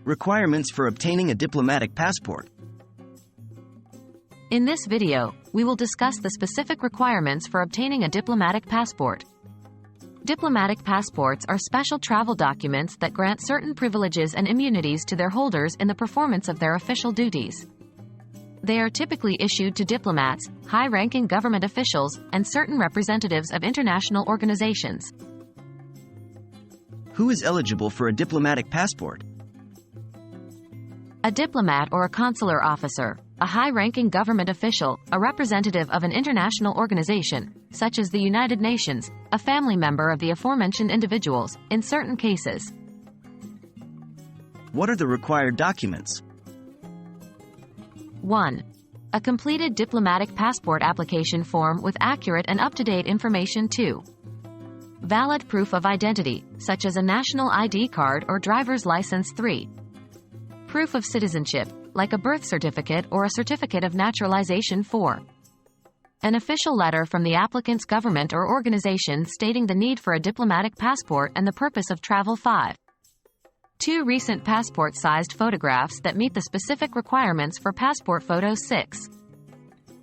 Requirements for obtaining a diplomatic passport. In this video, we will discuss the specific requirements for obtaining a diplomatic passport. Diplomatic passports are special travel documents that grant certain privileges and immunities to their holders in the performance of their official duties. They are typically issued to diplomats, high-ranking government officials, and certain representatives of international organizations. Who is eligible for a diplomatic passport? A diplomat or a consular officer, a high-ranking government official, a representative of an international organization, such as the United Nations, a family member of the aforementioned individuals, in certain cases. What are the required documents? 1. A completed diplomatic passport application form with accurate and up-to-date information. 2. Valid proof of identity, such as a national ID card or driver's license. 3. Proof of citizenship, like a birth certificate or a certificate of naturalization. 4. An official letter from the applicant's government or organization stating the need for a diplomatic passport and the purpose of travel. 5. 2 recent passport-sized photographs that meet the specific requirements for passport photos. 6.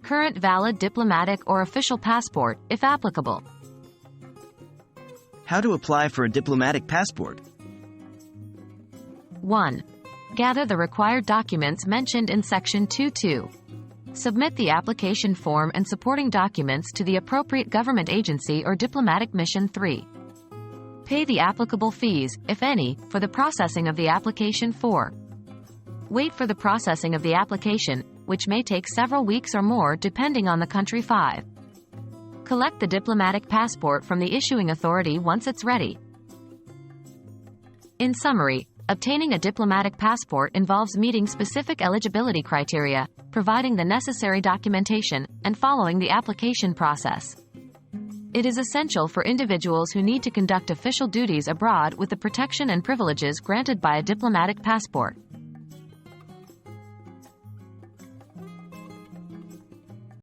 Current valid diplomatic or official passport, if applicable. How to apply for a diplomatic passport? 1. Gather the required documents mentioned in Section 2.2. Submit the application form and supporting documents to the appropriate government agency or diplomatic mission. 3. Pay the applicable fees, if any, for the processing of the application. 4. Wait for the processing of the application, which may take several weeks or more depending on the country. 5. Collect the diplomatic passport from the issuing authority once it's ready. In summary, obtaining a diplomatic passport involves meeting specific eligibility criteria, providing the necessary documentation, and following the application process. It is essential for individuals who need to conduct official duties abroad with the protection and privileges granted by a diplomatic passport.